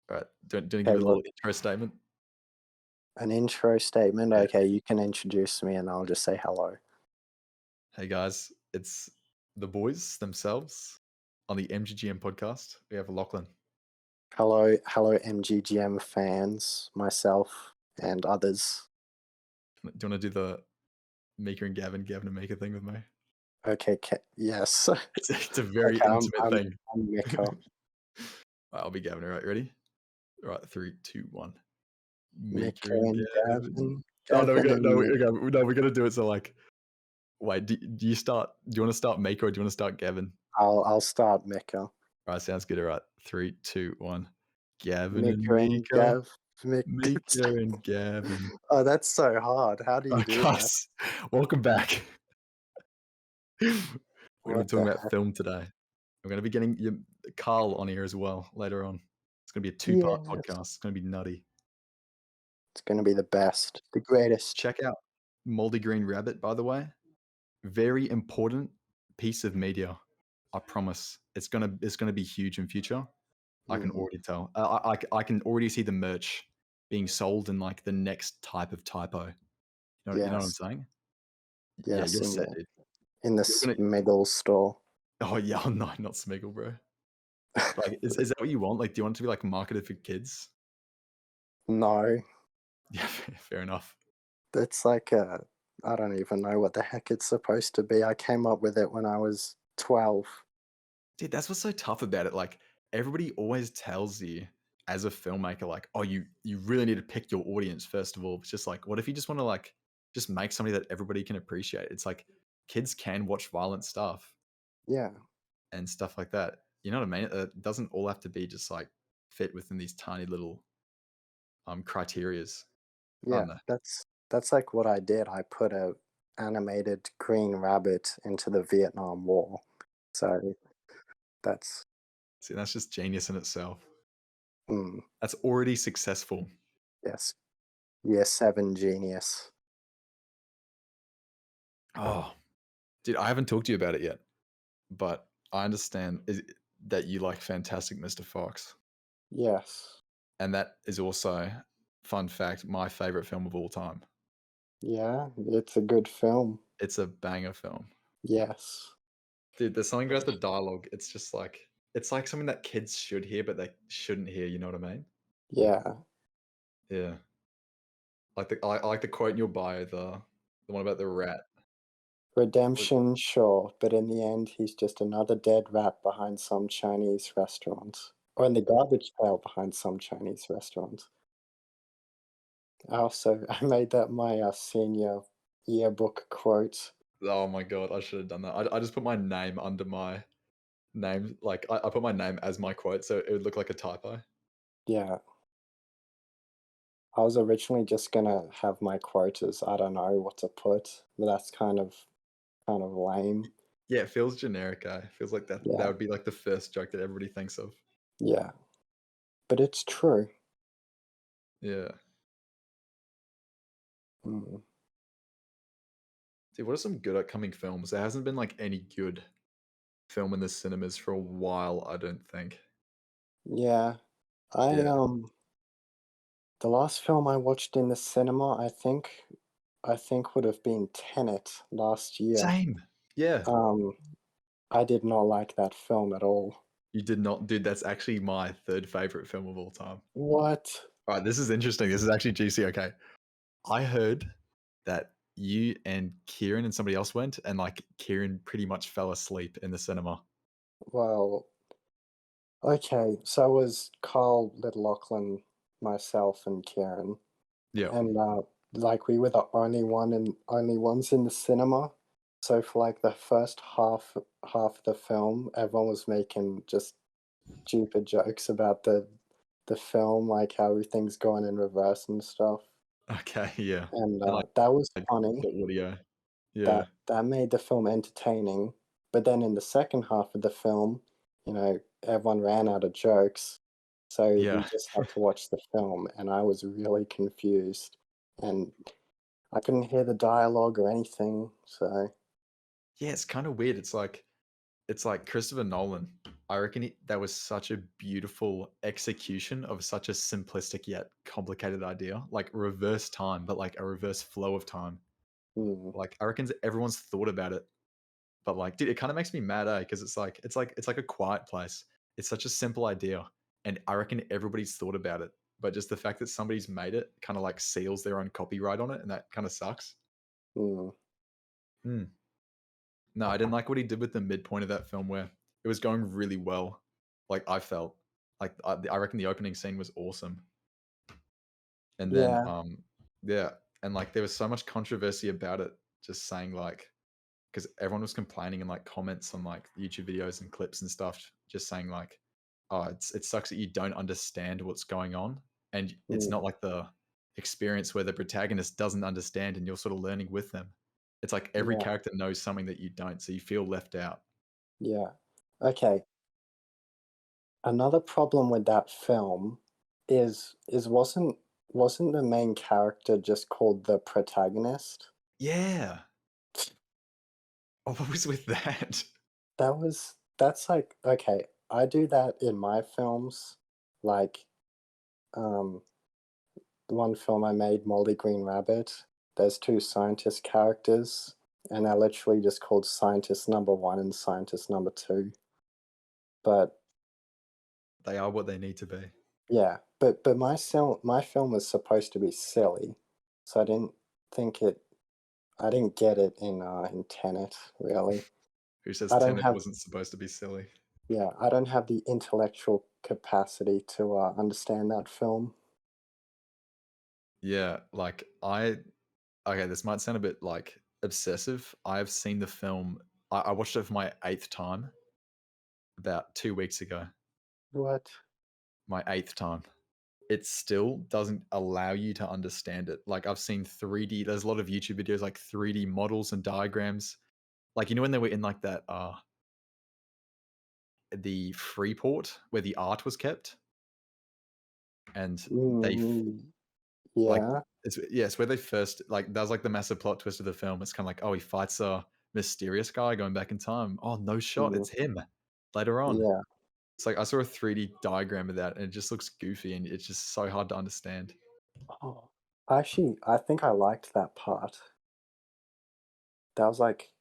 All right. Do you give Okay, a what little intro statement? an intro statement? Yeah. Okay, you can introduce me and I'll just say hello. Hey guys, it's the boys themselves on the MGGM podcast. We have Lachlan. Hello, MGGM fans, myself, and others. Do you want to do the Mika and Gavin and Mika thing with me? Okay, yes. It's a very Okay, intimate thing. I'm Mika. I'll be Gavin. All right, ready? All right, three, two, one. Mika Mika and and Gavin. Gavin. Oh no, we Gavin got and no, Mika. no, we're gonna do it. So like, wait, do you start? Do you want to start Mika or do you want to start Gavin? I'll start Mika. All right, sounds good. All right, three, two, one. Gavin and Mika and Mika. Mika. Mika and Gavin. Oh, that's so hard. How do you Oh, do that? guys, welcome back. We're gonna be What talking the about heck? film today. We're gonna be getting Carl on here as well later on. It's gonna be a two-part Yes. podcast. It's gonna be nutty. It's gonna be the best, the greatest. Check out Moldy Green Rabbit, by the way. Very important piece of media. I promise. It's gonna be huge in future. I can Mm, already tell. I can already see the merch being sold in like the next type of typo. You know what I'm yes, saying? Yeah, yes, you're set, dude. in the You're gonna. Smiggle store. Oh yeah, oh, no, not Smiggle, bro. Like, is that what you want? Like, do you want it to be like marketed for kids? No, Yeah, fair enough. that's like I don't even know what the heck it's supposed to be. I came up with it when I was 12. Dude, that's what's so tough about it. Like, everybody always tells you as a filmmaker, like, oh, you really need to pick your audience first of all. It's just like, what if you just want to like just make something that everybody can appreciate? It's like kids can watch violent stuff Yeah, and stuff like that. You know what I mean? It doesn't all have to be just like fit within these tiny little criterias. I yeah, don't know. that's like what I did. I put a animated green rabbit into the Vietnam War. So that's See, that's just genius in itself. mm, That's already successful. yes, year seven genius. Oh, dude, I haven't talked to you about it yet, but I understand that you like Fantastic Mr. Fox. Yes, And that is also, fun fact, my favorite film of all time. yeah, it's a good film. It's a banger film. Yes, Dude, there's something about the dialogue. It's like something that kids should hear, but they shouldn't hear. You know what I mean? yeah, Yeah. I like the quote in your bio, the one about the rat. What- redemption, sure, but in the end, he's just another dead rat behind some Chinese restaurant, or in the garbage pail behind some Chinese restaurant. Also, I made that my senior yearbook quote. Oh my god, I should have done that. I just put my name under my name. Like I put my name as my quote, so it would look like a typo. Yeah, I was originally just gonna have my quote as I don't know what to put, but that's kind of lame. Yeah, it feels generic. It feels like that Yeah, would be like the first joke that everybody thinks of. yeah, but it's true. Yeah. Mm. Dude, what are some good upcoming films? There hasn't been like any good film in the cinemas for a while, I don't think. Yeah, I Yeah. the last film I watched in the cinema, I think would have been Tenet last year. Same. Yeah. Um, I did not like that film at all. You did not, dude. That's actually my third favorite film of all time. What? All right, this is interesting. This is actually juicy. Okay. I heard that you and Kieran and somebody else went, and like Kieran pretty much fell asleep in the cinema. Well, okay, so it was Carl, Little Lachlan, myself, and Kieran, Yeah. and like we were the only ones in the cinema. So for like the first half of the film, everyone was making just stupid jokes about the film, like how everything's going in reverse and stuff. Okay. Yeah. And And that was like funny. the audio. Yeah. That made the film entertaining. But then in the second half of the film, everyone ran out of jokes, so we Yeah. just had to watch the film, and I was really confused, and I couldn't hear the dialogue or anything. So Yeah. It's kind of weird. It's like Christopher Nolan. I reckon that was such a beautiful execution of such a simplistic yet complicated idea, like reverse time, but like a reverse flow of time. Mm, Like I reckon everyone's thought about it, but like, dude, it kind of makes me mad, because it's like a quiet place. It's such a simple idea, and I reckon everybody's thought about it, but just the fact that somebody's made it kind of like seals their own copyright on it, and that kind of sucks. mm, Hmm. No, I didn't like what he did with the midpoint of that film where it was going really well. Like I felt like I reckon the opening scene was awesome, and then yeah, yeah, and like there was so much controversy about it, just saying like because everyone was complaining in like comments on like YouTube videos and clips and stuff, just saying like, oh, it sucks that you don't understand what's going on, and it's mm, not like the experience where the protagonist doesn't understand and you're sort of learning with them. It's like every yeah, character knows something that you don't, so you feel left out. yeah. Okay, another problem with that film is wasn't the main character just called the protagonist? Yeah. Oh, what was with that? That's like okay, I do that in my films, like, um, the one film I made, Moldy Green Rabbit, there's 2 scientist characters, and they're literally just called scientist number 1 and scientist number 2, but They are what they need to be. yeah, but my film was supposed to be silly, so think it I didn't get it in Tenet, really. Who says I don't Tenet have wasn't supposed to be silly? yeah, I don't have the intellectual capacity to, understand that film. Yeah, like okay, this might sound a bit like obsessive. I've seen the film. I watched it for my eighth time about 2 weeks ago. What? My eighth time. It still doesn't allow you to understand it. Like I've seen 3D. There's a lot of YouTube videos like 3D models and diagrams. Like when they were in like that the Freeport where the art was kept, and Mm, like yeah, it's where they first like that was like the massive plot twist of the film. It's kind of like, oh, he fights a mysterious guy going back in time. Oh, no shot, mm, it's him. Later on, yeah. it's like I saw a 3D diagram of that, and it just looks goofy, and it's just so hard to understand. Oh, actually, I think I liked that part. That was like,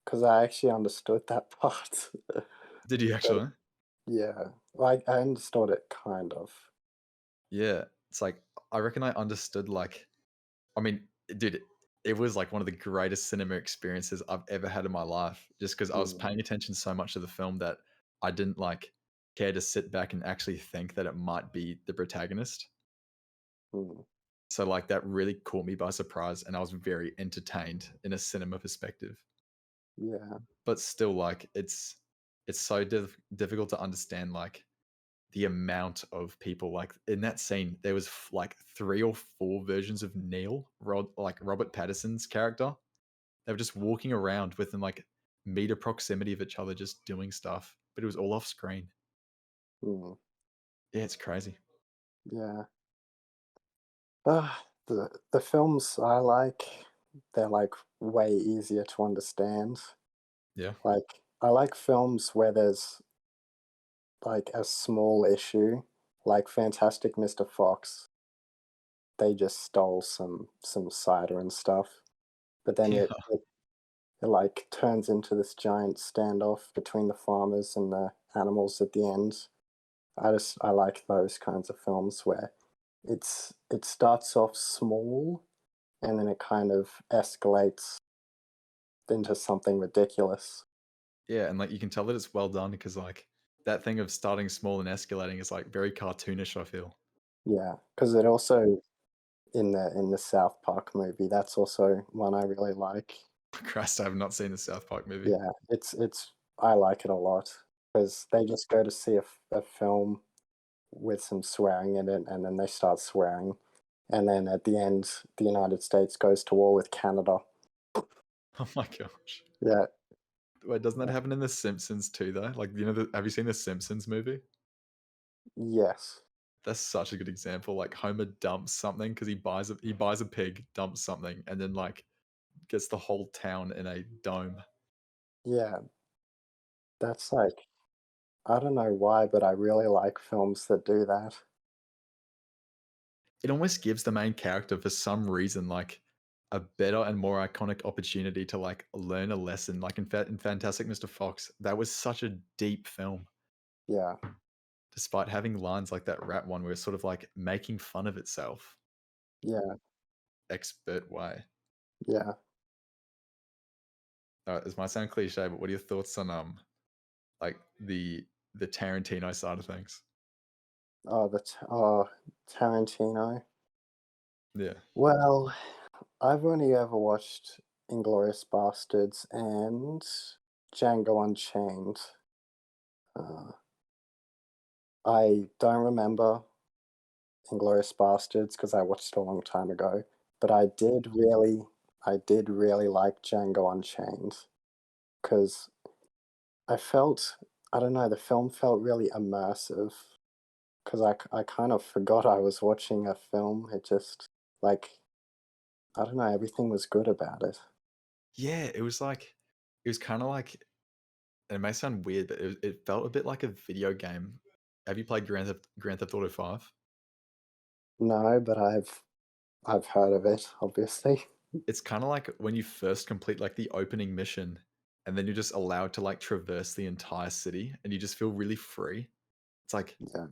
cause I actually understood that part. Did you But actually? yeah, like, I understood it kind of. Yeah, it's like I reckon I understood. Like, I mean, dude, it was like one of the greatest cinema experiences I've ever had in my life. Just because I was Mm, paying attention so much to the film that I didn't like care to sit back and actually think that it might be the protagonist. mm, So like that really caught me by surprise, and I was very entertained in a cinema perspective. yeah, But still, like it's so difficult to understand like the amount of people like in that scene. There was like 3 or 4 versions of Neil, like Robert Patterson's character. They were just walking around within like meter proximity of each other, just doing stuff, but it was all off screen. mm, Yeah, it's crazy. yeah. The films I like, they're, like, way easier to understand. Yeah. Like, I like films where there's, like, a small issue, like Fantastic Mr. Fox. They just stole some cider and stuff, but then Yeah. it, like, turns into this giant standoff between the farmers and the animals at the end. I like those kinds of films where it starts off small and then it kind of escalates into something ridiculous. Yeah, and like you can tell that it's well done because like that thing of starting small and escalating is like very cartoonish, I feel. Yeah, because it also in the South Park movie, that's also one I really like. Christ, I have not seen the South Park movie. Yeah, it's I like it a lot because they just go to see a film with some swearing in it, and then they start swearing, and then at the end, the United States goes to war with Canada. Oh my gosh. Yeah, Wait, doesn't that happen in The Simpsons too, though? Like, have you seen the Simpsons movie? yes, That's such a good example. Like Homer dumps something because he buys a pig, dumps something, and then like gets the whole town in a dome. yeah, that's like I don't know why, but I really like films that do that. It almost gives the main character, for some reason, like, a better and more iconic opportunity to, like, learn a lesson, like, in Fantastic Mr. Fox, that was such a deep film, Yeah, despite having lines like that rat one where it's sort of, like, making fun of itself, yeah, expert way. yeah. This might sound cliche, but what are your thoughts on, like, the Tarantino side of things? Tarantino. Yeah. Well, I've only ever watched Inglourious Bastards and Django Unchained. Uh, I don't remember Inglourious Bastards because I watched it a long time ago, but I did really like Django Unchained because I felt, I don't know, the film felt really immersive because I kind of forgot I was watching a film. It just, like, I don't know, everything was good about it. Yeah, it was kinda like, and it may sound weird, but it felt a bit like a video game. Have you played Grand Theft Auto 5? No, but I've heard of it, obviously. It's kinda like when you first complete, like, the opening mission, and then you're just allowed to, like, traverse the entire city, and you just feel really free. It's like, Yeah,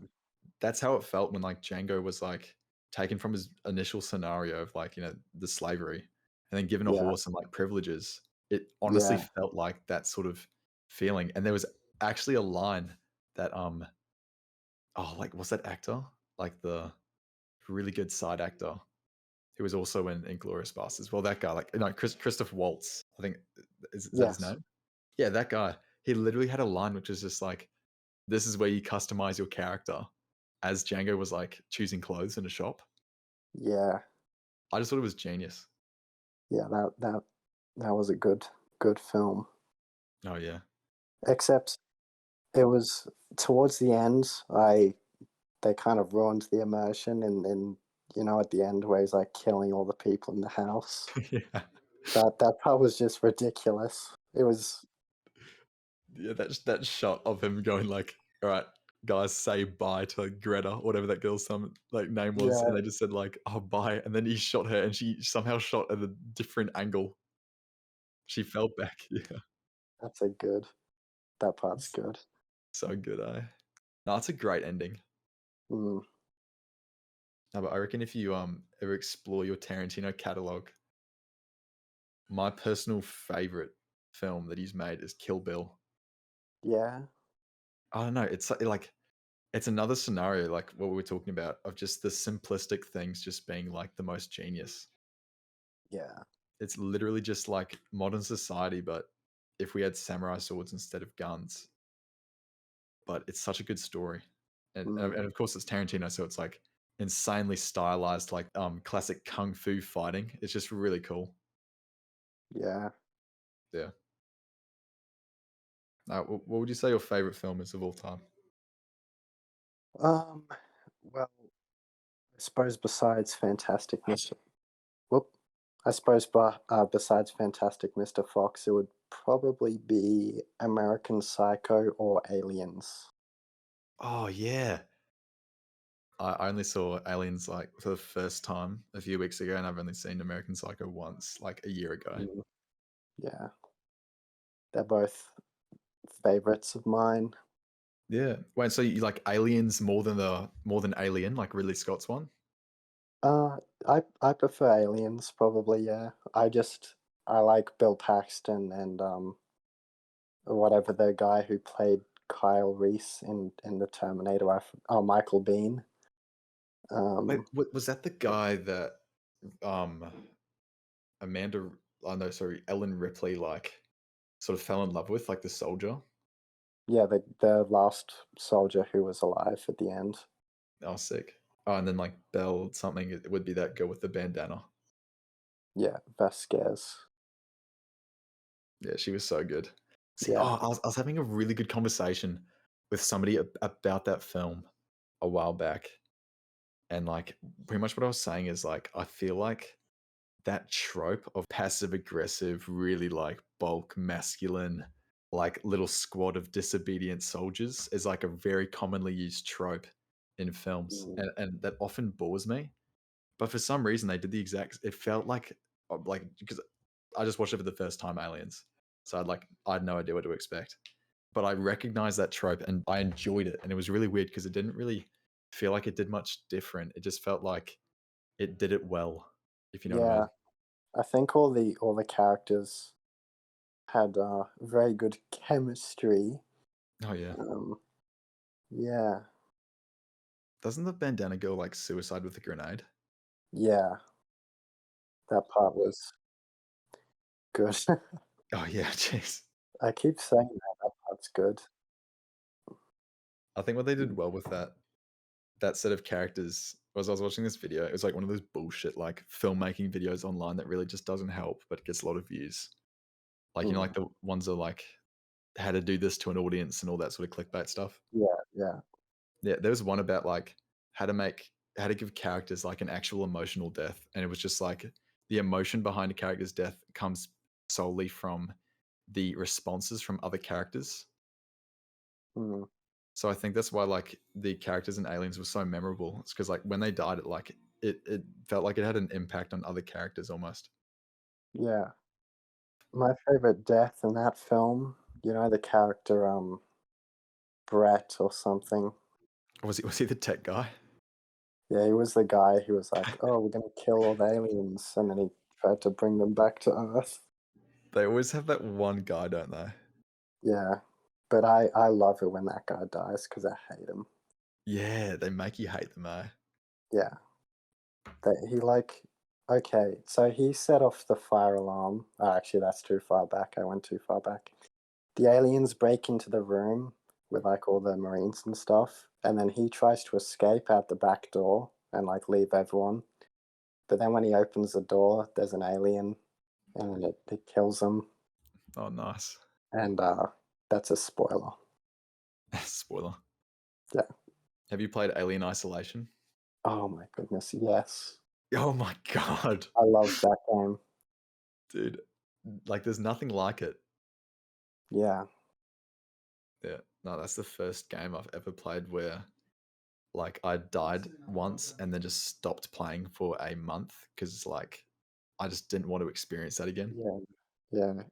that's how it felt when, like, Django was, like, taken from his initial scenario of, like, the slavery, and then given a yeah, horse and, like, privileges. It honestly yeah, felt like that sort of feeling, and there was actually a line that, oh, like, what's that actor? Like, the really good side actor who was also in Inglourious Basterds. Well, that guy, like, no, Christoph Waltz, I think, is that his yes, name? Yeah, that guy. He literally had a line which is just like, "This is where you customize your character," as Django was, like, choosing clothes in a shop. yeah, I just thought it was genius. yeah, that was a good film. Oh, yeah. Except it was towards the end, I they kind of ruined the immersion at the end where he's, like, killing all the people in the house. Yeah. That part was just ridiculous. It was Yeah, that shot of him going like, "Alright, guys, say bye to Greta," whatever that girl's like, name was, and yeah, they just said like, "Oh, bye," and then he shot her, and she somehow shot at a different angle. She fell back. Yeah. that's a good that part's It's good. so good, No, it's a great ending. Mm, No, but I reckon if you, ever explore your Tarantino catalog, my personal favorite film that he's made is Kill Bill. yeah, I don't know, it's like it's another scenario like what we were talking about of just the simplistic things just being, like, the most genius. yeah, It's literally just like modern society, but if we had samurai swords instead of guns. But it's such a good story. And mm, of course it's Tarantino, so it's like insanely stylized, like, classic kung fu fighting. It's just really cool. yeah. Yeah. What would you say your favorite film is of all time? Um, well, I suppose besides Fantastic Mr. Whoop. I suppose besides Fantastic Mr. Fox, it would probably be American Psycho or Aliens. Oh, yeah. I only saw Aliens, like, for the first time a few weeks ago, and I've only seen American Psycho once, like, a year ago. Mm, yeah, they're both favorites of mine. Yeah. Wait, so you like Aliens more than Alien, like Ridley Scott's one? I prefer Aliens probably. Yeah, I like Bill Paxton and whatever the guy who played Kyle Reese in the Terminator. Michael Bean. Wait, Um, was that the guy that, um, Amanda oh, no, sorry, Ellen Ripley, like, sort of fell in love with, like, the soldier? yeah, the last soldier who was alive at the end. Oh, sick. Oh, and then, like, Belle something, it would be that girl with the bandana. Yeah, Vasquez. Yeah, she was so good. See, Yeah. I was having a really good conversation with somebody about that film a while back, and, like, pretty much what I was saying is, like, I feel like that trope of passive aggressive, really, like, bulk masculine like little squad of disobedient soldiers is like a very commonly used trope in films, Mm. and that often bores me. But for some reason, they did the exact. It felt like because I just watched it for the first time, Aliens, so I had no idea what to expect. But I recognized that trope and I enjoyed it, and it was really weird because it didn't really feel like it did much different. It just felt like it did it well, if you know what I Yeah, mean. I think all the characters had very good chemistry. Oh yeah, Um, yeah, doesn't the bandana girl like suicide with a grenade? yeah, that part was good. Oh yeah, jeez. I keep saying that part's good. I think what they did Mm, well with that set of characters was I was watching this video. It was like one of those bullshit like filmmaking videos online that really just doesn't help, but gets a lot of views. Like mm, like the ones that are like how to do this to an audience and all that sort of clickbait stuff. yeah, yeah, Yeah, there was one about like how to give characters like an actual emotional death, and it was just like the emotion behind a character's death comes solely from the responses from other characters. mm, So I think that's why like the characters in Aliens were so memorable. It's because like when they died, it felt like it had an impact on other characters almost. yeah. My favorite death in that film, the character Brett or something. Was he the tech guy? Yeah, he was the guy who was like, "Oh, we're gonna kill all the aliens," and then he tried to bring them back to Earth. They always have that one guy, don't they? Yeah, but I love it when that guy dies because I hate him. Yeah, they make you hate them, eh? Yeah, that he like. Okay, so he set off the fire alarm. Oh, actually, that's too far back. I went too far back. The aliens break into the room with like all the marines and stuff, and then he tries to escape out the back door and like leave everyone. But then when he opens the door, there's an alien, and it kills him. Oh, nice. And that's a spoiler. Spoiler. Yeah. Have you played Alien Isolation? Oh my goodness, yes. Oh my god, I love that game. dude! Like, there's nothing like it. Yeah. Yeah, no, that's the first game I've ever played where like I died once and then just stopped playing for a month because like I just didn't want to experience that again. Yeah. Yeah.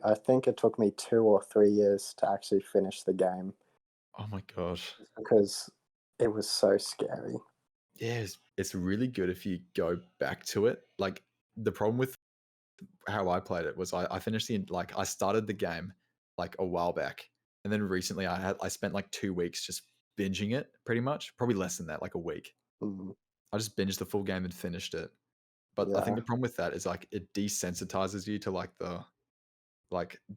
I think it took me 2 or 3 years to actually finish the game Oh my gosh. because it was so scary. Yeah, it's really good if you go back to it. Like the problem with how I played it was I finished I started the game like a while back, and then recently I spent like 2 weeks just binging it pretty much, probably less than that, like a week. Mm, I just binged the full game and finished it. But I think yeah. the problem with that is like it desensitizes you to like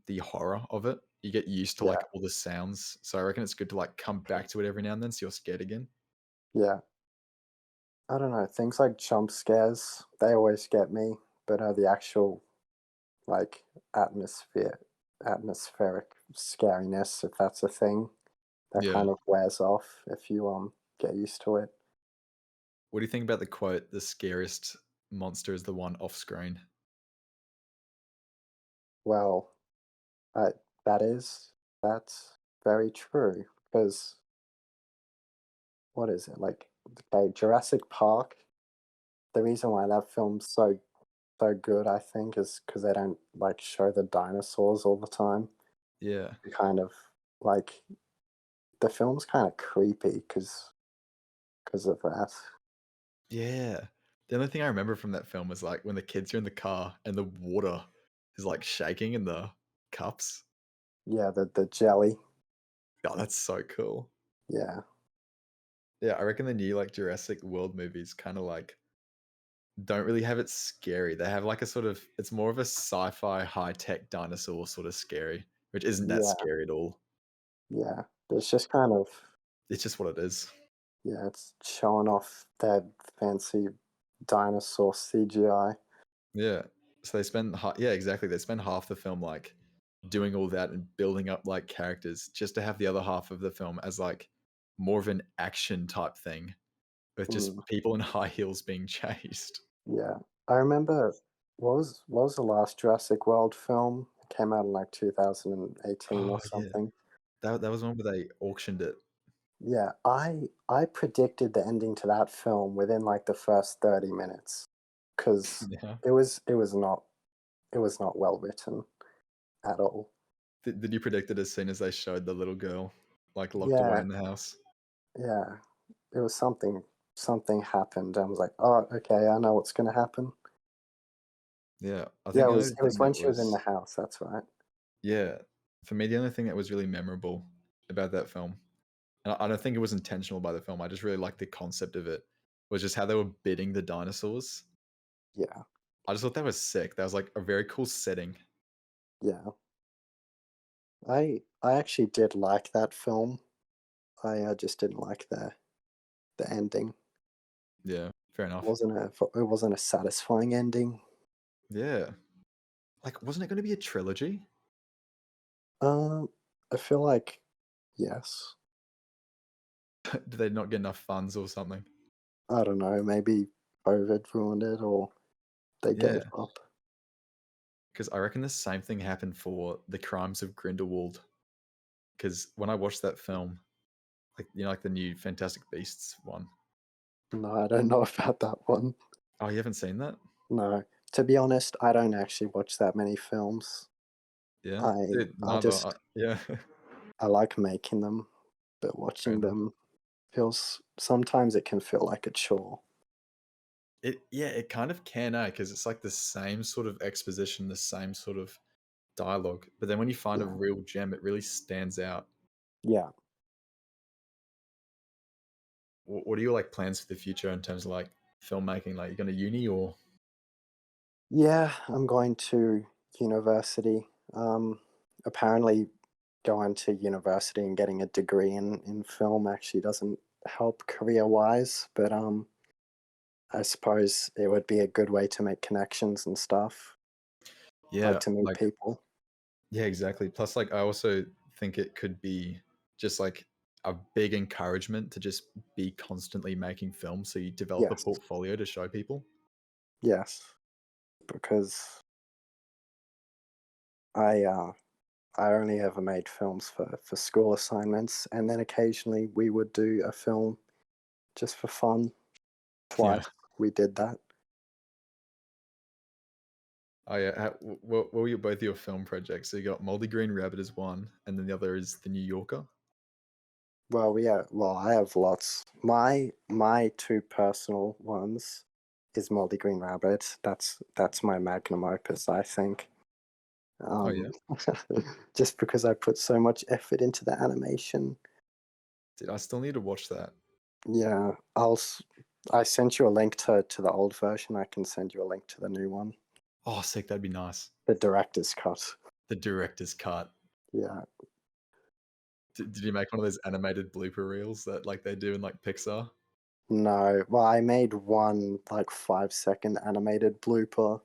the horror of it. You get used to Yeah. like all the sounds. So I reckon it's good to like come back to it every now and then so you're scared again. Yeah. I don't know. Things like jump scares, they always get me, but the actual like atmospheric scariness, if that's a thing, that Yeah. kind of wears off if you get used to it. What do you think about the quote, the scariest monster is the one off screen? Well, I that's very true because what is it like? Okay, Jurassic Park. The reason why that film's so good, I think, is because they don't like show the dinosaurs all the time. Yeah. Kind of like the film's kind of creepy because of that. Yeah. The only thing I remember from that film was like when the kids are in the car and the water is like shaking in the cups. Yeah, the jelly. Oh, that's so cool. Yeah, Yeah, I reckon the new like Jurassic World movies kind of like don't really have it scary. They have like a sort of it's more of a sci-fi high-tech dinosaur sort of scary, which isn't that yeah, scary at all. yeah. It's just kind of It's just what it is. yeah, it's showing off that fancy dinosaur CGI. Yeah. So they spend yeah, exactly. They spend half the film like doing all that and building up like characters just to have the other half of the film as like more of an action type thing with Mm, just people in high heels being chased. yeah, I remember what was the last Jurassic World film? came out in like 2018 Oh or yeah, something. that was one where they auctioned it. Yeah, I predicted the ending to that film within like the first 30 minutes because Yeah. it was not well written at all. Did you predict it as soon as they showed the little girl like locked away Yeah, in the house? yeah, it was something happened. I was like, oh, okay, I know what's gonna happen. Yeah, I Yeah, think the only it was thing when that she was in the was house. That's right. yeah, for me the only thing that was really memorable about that film, and I don't think it was intentional by the film. I just really liked the concept of it. Was just how they were bidding the dinosaurs. Yeah, I just thought that was sick. That was like a very cool setting. yeah. I actually did like that film. I just didn't like the ending. Yeah, fair It enough. wasn't a satisfying ending. Yeah, like wasn't it going to be a trilogy? Um, I feel like yes. Did they not get enough funds or something? I don't know. Maybe COVID ruined it, or they gave Yeah, up. because I reckon the same thing happened for the Crimes of Grindelwald. Because when I watched that film, like like the new Fantastic Beasts one. No, I don't know about that one. Oh, you haven't seen that? No, to be honest, I don't actually watch that many films. Yeah, I dude, I neither. just Yeah, I like making them, but fair watching enough. them feels sometimes it can feel like a chore. It kind of can, because it's like the same sort of exposition, the same sort of dialogue. But then when you find a Yeah, real gem, it really stands out. yeah, What are your like plans for the future in terms of like filmmaking? Like, you going to uni or? yeah. I'm going to university. Apparently, going to university and getting a degree in film actually doesn't help career wise, but I suppose it would be a good way to make connections and stuff, like Yeah, to meet like people. yeah, exactly. Plus, like I also think it could be just like a big encouragement to just be constantly making films, so you develop a Yes, portfolio to show people. yes, because I I only ever made films for school assignments, and then occasionally we would do a film just for fun. Yeah. Twice we did that. Oh yeah. What were both your film projects? So you got Moldy Green Rabbit as one, and then the other is The New Yorker. Well, I have lots. My two personal ones is Moldy Green Rabbit. That's my magnum opus, I think. Oh yeah, Um, just because I put so much effort into the animation. dude, I still need to watch that. Yeah, I sent you a link to the old version. I can send you a link to the new one, Oh, sick. That'd be nice. the director's cut. The director's cut. Yeah. Did you make one of those animated blooper reels that like they do in like Pixar? No, well, I made one like 5 second animated blooper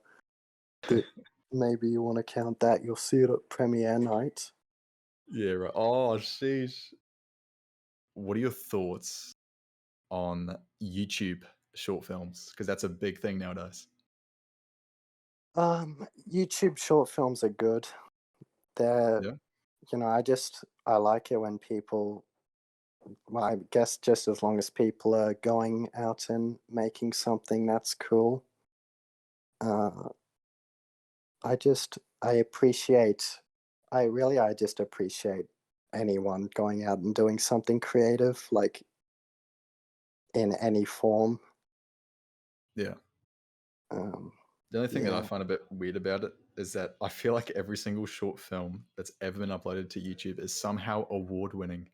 that maybe you want to count that. You'll see it at premiere night. Yeah, right. Oh, sheesh. What are your thoughts on YouTube short films? Because that's a big thing nowadays. YouTube short films are good. They're, Yeah. I like it when people, well, I guess just as long as people are going out and making something that's cool. Uh, I appreciate, I just appreciate anyone going out and doing something creative, like in any form. Yeah. Um, The only thing that I yeah, find a bit weird about it is that I feel like every single short film that's ever been uploaded to YouTube is somehow award winning.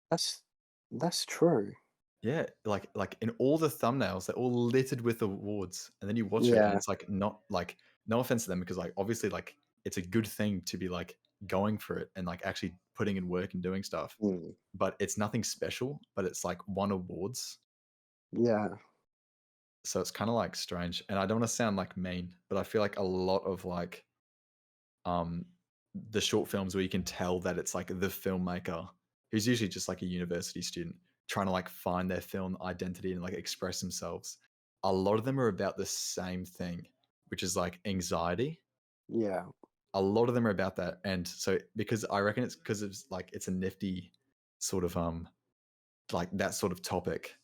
that's that's true. Yeah, like in all the thumbnails, they're all littered with awards, and then you watch it, and Yeah, it's like not like no offense to them because like obviously like it's a good thing to be like going for it and like actually putting in work and doing stuff, mm, but it's nothing special. But it's like won awards, yeah, so it's kind of like strange. And I don't want to sound like mean, but I feel like a lot of like um the short films where you can tell that it's like the filmmaker who's usually just like a university student trying to like find their film identity and like express themselves. A lot of them are about the same thing, which is like anxiety. yeah. a lot of them are about that, and so because I reckon it's because it's like it's a nifty sort of like that sort of topic.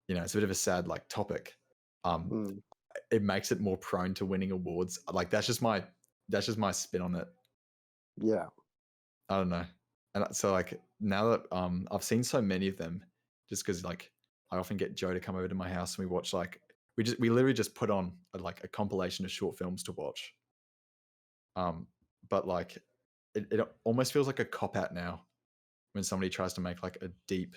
You know, it's a bit of a sad like topic. Um, Mm, it makes it more prone to winning awards. Like that's just my spin on it. yeah, I don't know. And so like now that I've seen so many of them, just because like I often get Joe to come over to my house and we watch like we literally just put on like a compilation of short films to watch. Um, but like it almost feels like a cop out now when somebody tries to make like a deep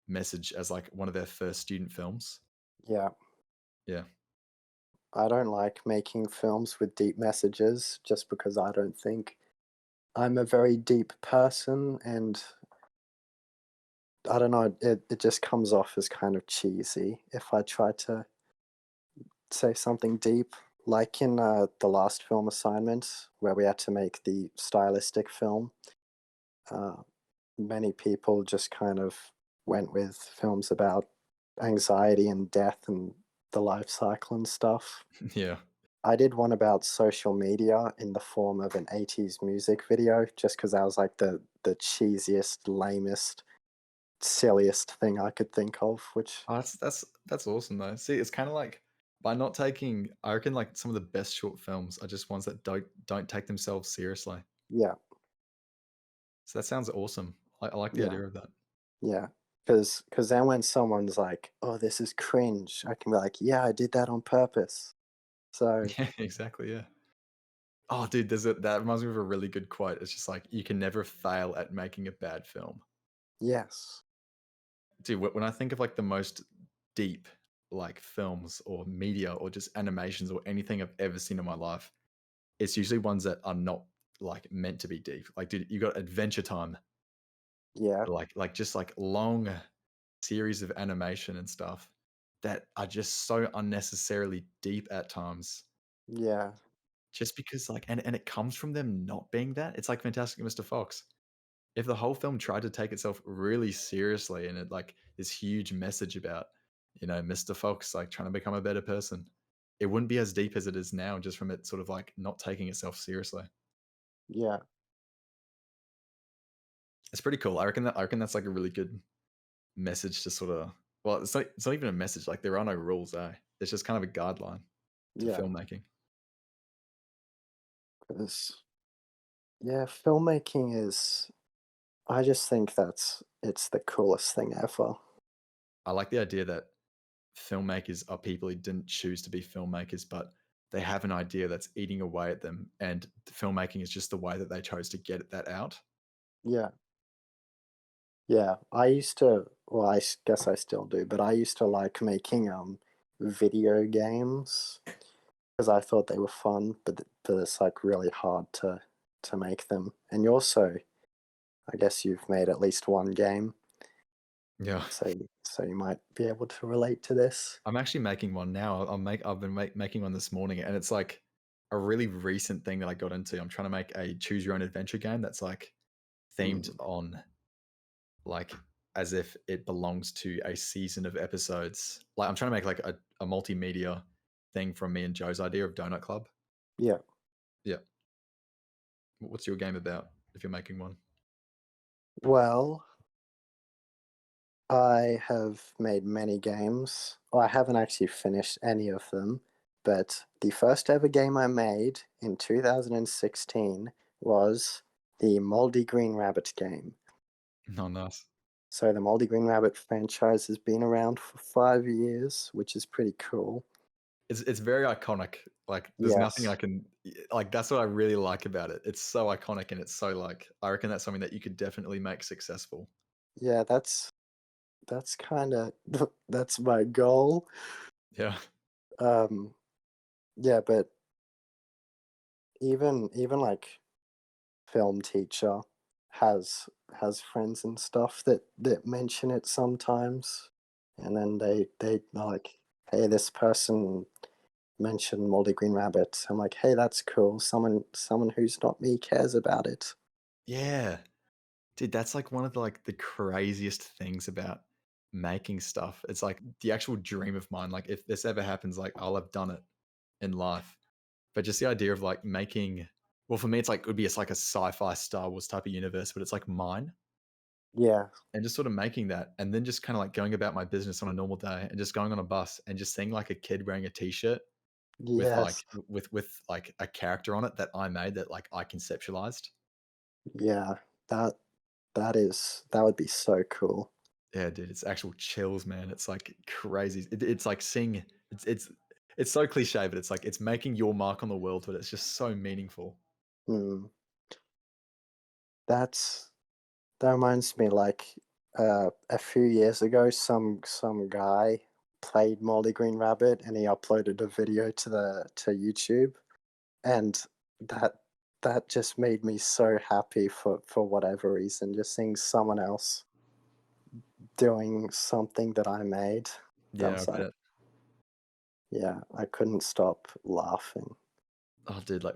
message as like one of their first student films. yeah. Yeah. I don't like making films with deep messages just because I don't think I'm a very deep person, and I don't know, it just comes off as kind of cheesy if I try to say something deep. Like in the last film assignment, where we had to make the stylistic film, uh, many people just kind of went with films about anxiety and death and the life cycle and stuff. Yeah. I did one about social media in the form of an 80s music video, just because that was like the cheesiest, lamest, silliest thing I could think of, which, Oh, that's awesome though. See, it's kind of like by not taking, I reckon like some of the best short films are just ones that don't take themselves seriously. yeah, So that sounds awesome. I like the yeah, idea of that. yeah. Because then when someone's like, oh, this is cringe, I can be like, yeah, I did that on purpose. So, Yeah, exactly. Yeah. Oh, dude, that reminds me of a really good quote. It's just like you can never fail at making a bad film. yes, Dude, when I think of like the most deep like films or media or just animations or anything I've ever seen in my life, it's usually ones that are not like meant to be deep. Like, dude, you got Adventure Time, yeah, like just like long series of animation and stuff that are just so unnecessarily deep at times. yeah, Just because like and it comes from them not being that. It's like Fantastic Mr. Fox. If the whole film tried to take itself really seriously and it like this huge message about, you know, Mr. Fox like trying to become a better person, it wouldn't be as deep as it is now just from it sort of like not taking itself seriously. yeah, It's pretty cool. I reckon that's like a really good message to sort of well, it's not even a message, like there are no rules, eh? It's just kind of a guideline to yeah. filmmaking. 'Cause, yeah, filmmaking is, I just think it's the coolest thing ever. I like the idea that filmmakers are people who didn't choose to be filmmakers, but they have an idea that's eating away at them, and filmmaking is just the way that they chose to get that out. Yeah. Yeah, I used to, well, guess I still do, but I used to like making video games because I thought they were fun, but it's like really hard to make them. And you also, I guess you've made at least one game, Yeah, so you might be able to relate to this. I'm actually making one now. I've been making one this morning, and it's like a really recent thing that I got into. I'm trying to make a choose your own adventure game that's like themed Mm, on like as if it belongs to a season of episodes. Like I'm trying to make like a multimedia thing from me and Joe's idea of Donut Club. yeah. Yeah. What's your game about if you're making one? Well, I have made many games. Well, I haven't actually finished any of them, but the first ever game I made in 2016 was the Moldy Green Rabbit game. No, nice. So the Moldy Green Rabbit franchise has been around for 5 years, which is pretty cool. It's very iconic. Like there's nothing I Yes. can like that's what I really like about it. It's so iconic and it's so like I reckon that's something that you could definitely make successful. Yeah, that's kind of that's my goal. Yeah. Um, yeah, but even like film teacher has friends and stuff that mention it sometimes, and then they are like, hey, this person mentioned Moldy Green Rabbit. I'm like, hey, that's cool. Someone who's not me cares about it. Yeah. Dude, that's like one of the like the craziest things about making stuff. It's like the actual dream of mine. Like if this ever happens, like I'll have done it in life. But just the idea of like making well, for me, it's like it would be it's like a sci-fi Star Wars type of universe, but it's like mine, Yeah. and just sort of making that, and then just kinda like going about my business on a normal day and just going on a bus and just seeing like a kid wearing a T-shirt with like Yes. like a character on it that I made that like I conceptualized. Yeah. That that would be so cool. Yeah, dude, it's actual chills, man. It's like crazy. It's like seeing it's so cliche, but it's like it's making your mark on the world, but it's just so meaningful. Mm. That's that reminds me, like, a few years ago, some guy played Moldy Green Rabbit, and he uploaded a video to YouTube, and that that just made me so happy for whatever reason, just seeing someone else doing something that I made. That Yeah, was I like, bet. yeah, I couldn't stop laughing. Oh, dude, like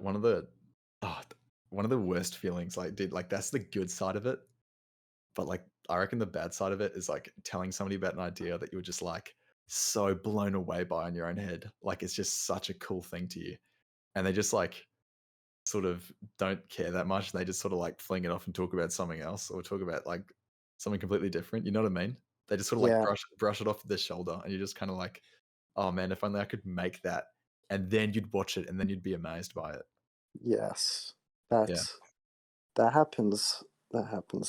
oh, one of the worst feelings, like, dude, like that's the good side of it. But like I reckon the bad side of it is like telling somebody about an idea that you were just like so blown away by in your own head. Like it's just such a cool thing to you. And they just like sort of don't care that much. They just sort of like fling it off and talk about something else or talk about like something completely different. You know what I mean? They just sort of like Yeah, brush it off their shoulder, and you're just kind of like, oh man, if only I could make that. And then you'd watch it, and then you'd be amazed by it. yes. Yeah, That's that happens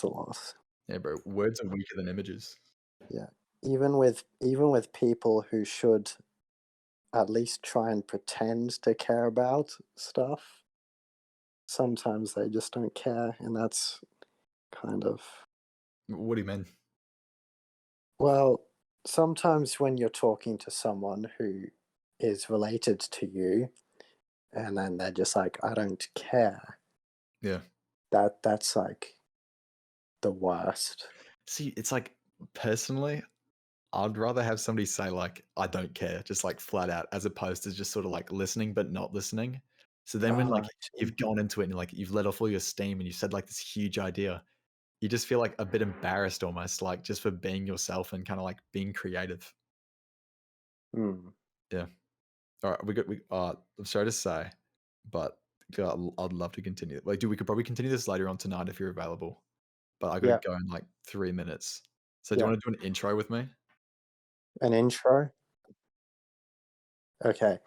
a lot. yeah, bro. Words are weaker than images. Yeah. Even with people who should at least try and pretend to care about stuff, sometimes they just don't care, and that's kind of, What do you mean? well, sometimes when you're talking to someone who is related to you, and then they're just like, "I don't care," Yeah. that's like the worst. See, it's like personally, I'd rather have somebody say like, "I don't care," just like flat out, as opposed to just sort of like listening but not listening. So then when like Ah, you've gone into it and like you've let off all your steam and you said like this huge idea, you just feel like a bit embarrassed almost, like just for being yourself and kind of like being creative. mm, Yeah. All right, I'm sorry to say, but God, I'd love to continue. Like, dude, we could probably continue this later on tonight if you're available. But I got to yeah, go in like 3 minutes. So do you yeah. want to do an intro with me? An intro? Okay.